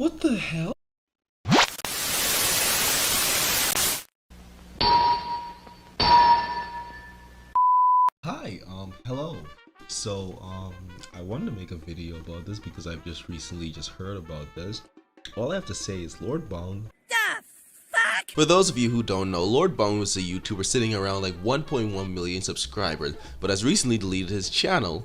What the hell? Hi, hello. So, I wanted to make a video about this because I've just recently heard about this. All I have to say is Lord Bung. For those of you who don't know, Lord Bung was a YouTuber sitting around like 1.1 million subscribers, but has recently deleted his channel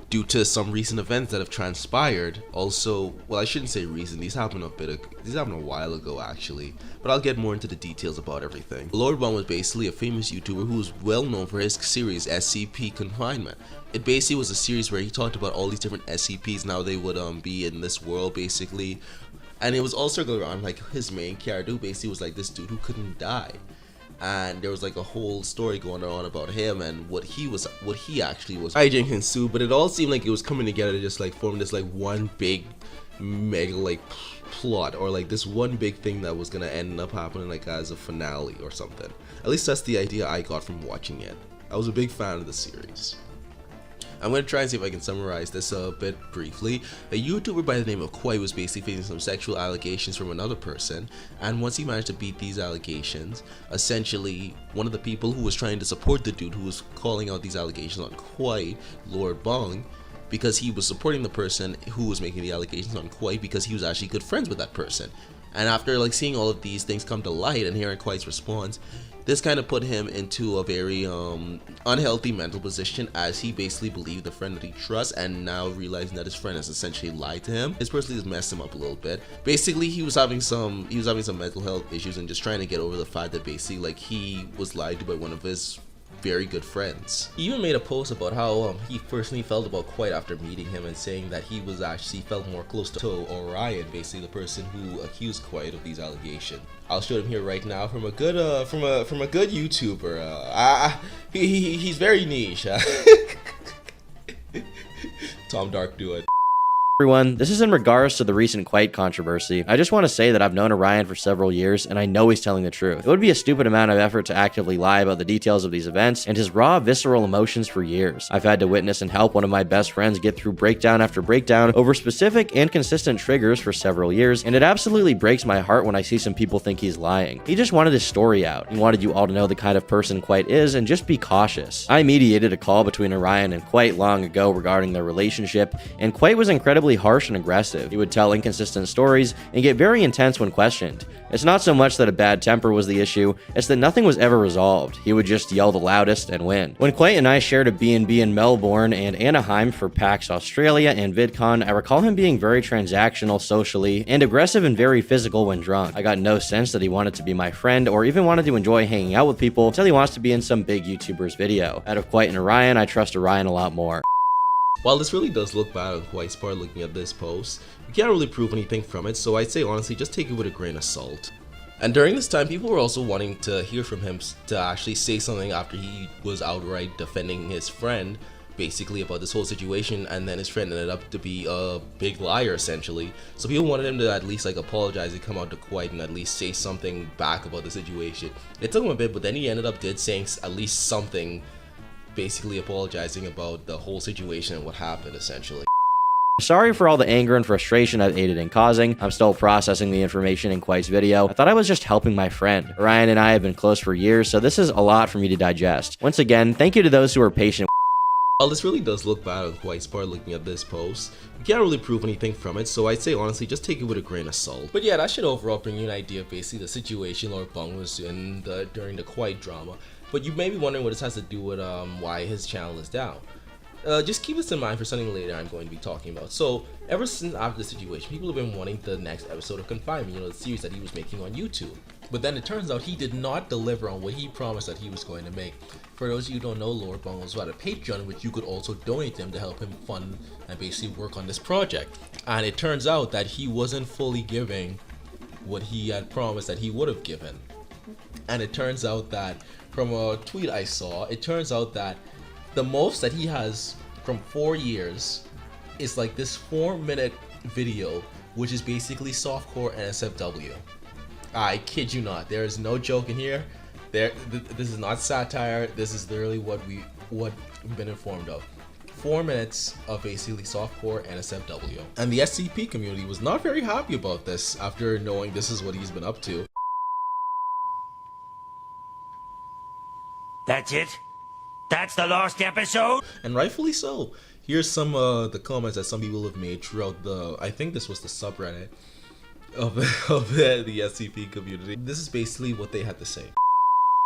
due to some recent events that have transpired. Also, well, I shouldn't say recent, these happened a while ago actually, but I'll get more into the details about everything. Lord Bung was basically a famous YouTuber who was well known for his series SCP Confinement. It basically was a series where he talked about all these different SCPs and how they would be in this world basically. And it was also going around like his main character who basically was like this dude who couldn't die. And there was like a whole story going on about him and what he actually was. Hijinks ensued, but it all seemed like it was coming together to just like form this like one big mega like plot, or like this one big thing that was gonna end up happening like as a finale or something. At least that's the idea I got from watching it. I was a big fan of the series. I'm going to try and see if I can summarize this a bit briefly. A YouTuber by the name of Koi was basically facing some sexual allegations from another person, and once he managed to beat these allegations, essentially one of the people who was trying to support the dude who was calling out these allegations on Koi, Lord Bung, because he was supporting the person who was making the allegations on Koi because he was actually good friends with that person. And after like seeing all of these things come to light and hearing Koi's response, this kind of put him into a very unhealthy mental position, as he basically believed the friend that he trusts, and now realizing that his friend has essentially lied to him. This personally just messed him up a little bit. Basically, he was having some mental health issues and just trying to get over the fact that basically like he was lied to by one of his very good friends. He even made a post about how he personally felt about Koi after meeting him, and saying that he was actually felt more close to Orion, basically the person who accused Koi of these allegations. I'll show him here right now from a good YouTuber. He's very niche. Tom Dark, do it. Everyone, this is in regards to the recent Quite controversy. I just want to say that I've known Orion for several years, and I know he's telling the truth. It would be a stupid amount of effort to actively lie about the details of these events and his raw, visceral emotions for years. I've had to witness and help one of my best friends get through breakdown after breakdown over specific and consistent triggers for several years, and it absolutely breaks my heart when I see some people think he's lying. He just wanted his story out. He wanted you all to know the kind of person Quite is and just be cautious. I mediated a call between Orion and Quite long ago regarding their relationship, and Quite was incredibly harsh and aggressive. He would tell inconsistent stories and get very intense when questioned. It's not so much that a bad temper was the issue, it's that nothing was ever resolved. He would just yell the loudest and win. When Quite and I shared a B&B in Melbourne and Anaheim for PAX Australia and VidCon, I recall him being very transactional socially and aggressive and very physical when drunk. I got no sense that he wanted to be my friend or even wanted to enjoy hanging out with people until he wants to be in some big YouTuber's video. Out of Quite and Orion, I trust Orion a lot more. While this really does look bad on Koi's part looking at this post, you can't really prove anything from it, so I'd say honestly just take it with a grain of salt. And during this time, people were also wanting to hear from him to actually say something after he was outright defending his friend basically about this whole situation, and then his friend ended up to be a big liar essentially. So people wanted him to at least like apologize and come out to Quite and at least say something back about the situation. It took him a bit, but then he ended up saying at least something, basically apologizing about the whole situation and what happened essentially. Sorry for all the anger and frustration I've aided in causing. I'm still processing the information in Quite's video. I thought I was just helping my friend. Orion and I have been close for years, so this is a lot for me to digest. Once again, thank you to those who are patient. While this really does look bad on Koi's part looking at this post, you can't really prove anything from it, so I'd say honestly just take it with a grain of salt. But yeah, that should overall bring you an idea of basically the situation Lord Bung was in during the Quite drama. But you may be wondering what this has to do with why his channel is down. Just keep this in mind for something later I'm going to be talking about. So ever since after the situation, people have been wanting the next episode of Confinement, the series that he was making on YouTube. But then it turns out he did not deliver on what he promised that he was going to make. For those of you who don't know, Lord Bung also had a Patreon, which you could also donate to him to help him fund and basically work on this project. And it turns out that he wasn't fully giving what he had promised that he would have given. And it turns out that from a tweet I saw, it turns out that the most that he has from 4 years is like this 4-minute video, which is basically softcore NSFW. I kid you not, there is no joke in here. This is not satire. This is literally what we've been informed of. 4 minutes of basically softcore NSFW. And the SCP community was not very happy about this after knowing this is what he's been up to. That's it? That's the last episode? And rightfully so. Here's some the comments that some people have made throughout the, I think this was the subreddit of the SCP community. This is basically what they had to say.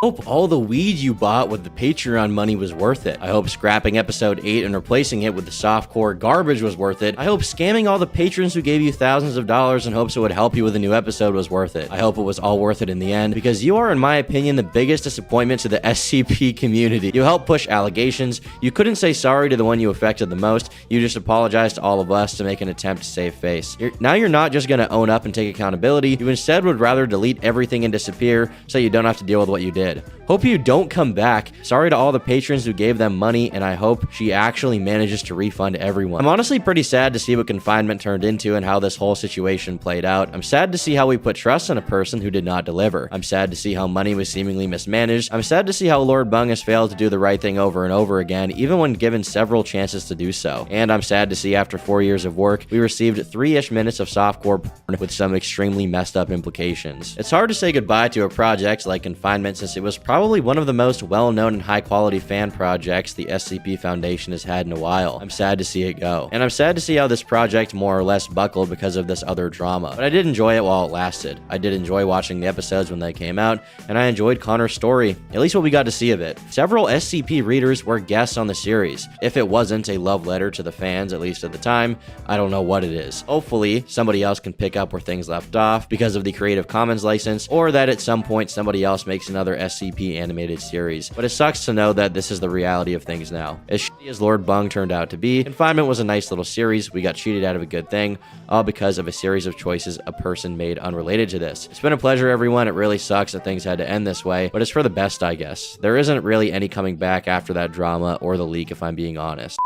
Hope all the weed you bought with the Patreon money was worth it. I hope scrapping episode 8 and replacing it with the softcore garbage was worth it. I hope scamming all the patrons who gave you thousands of dollars in hopes it would help you with a new episode was worth it. I hope it was all worth it in the end, because you are, in my opinion, the biggest disappointment to the SCP community. You helped push allegations. You couldn't say sorry to the one you affected the most. You just apologized to all of us to make an attempt to save face. Now you're not just going to own up and take accountability. You instead would rather delete everything and disappear so you don't have to deal with what you did. Hope you don't come back. Sorry to all the patrons who gave them money, and I hope she actually manages to refund everyone. I'm honestly pretty sad to see what confinement turned into and how this whole situation played out. I'm sad to see how we put trust in a person who did not deliver. I'm sad to see how money was seemingly mismanaged. I'm sad to see how Lord Bung has failed to do the right thing over and over again, even when given several chances to do so. And I'm sad to see after 4 years of work, we received 3-ish minutes of softcore porn with some extremely messed up implications. It's hard to say goodbye to a project like Confinement, since it was probably one of the most well-known and high-quality fan projects the SCP Foundation has had in a while. I'm sad to see it go. And I'm sad to see how this project more or less buckled because of this other drama. But I did enjoy it while it lasted. I did enjoy watching the episodes when they came out, and I enjoyed Connor's story, at least what we got to see of it. Several SCP readers were guests on the series. If it wasn't a love letter to the fans, at least at the time, I don't know what it is. Hopefully, somebody else can pick up where things left off because of the Creative Commons license, or that at some point somebody else makes another SCP animated series. But it sucks to know that this is the reality of things now. As shitty as Lord Bung turned out to be, Confinement was a nice little series. We got cheated out of a good thing, all because of a series of choices a person made unrelated to this. It's been a pleasure, everyone. It really sucks that things had to end this way, but it's for the best, I guess. There isn't really any coming back after that drama or the leak, if I'm being honest.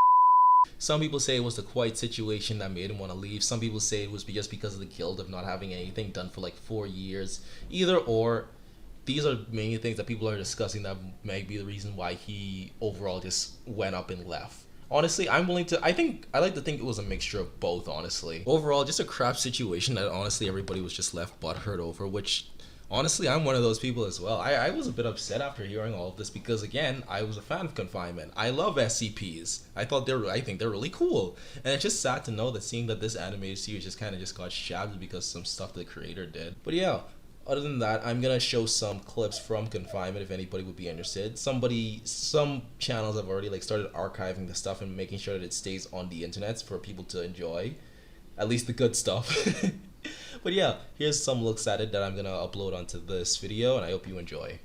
Some people say it was the quiet situation that made him want to leave. Some people say it was just because of the guilt of not having anything done for like 4 years. Either or. These are mainly things that people are discussing that may be the reason why he overall just went up and left. Honestly, I like to think it was a mixture of both, honestly. Overall, just a crap situation that honestly everybody was just left butthurt over, which honestly, I'm one of those people as well. I was a bit upset after hearing all of this because, again, I was a fan of Confinement. I love SCPs. I think they're really cool. And it's just sad to know that seeing that this animated series just kind of just got shabbed because some stuff the creator did. But yeah. Other than that, I'm gonna show some clips from Confinement if anybody would be interested. Some channels have already started archiving the stuff and making sure that it stays on the internet for people to enjoy, at least the good stuff. But yeah, here's some looks at it that I'm gonna upload onto this video, and I hope you enjoy.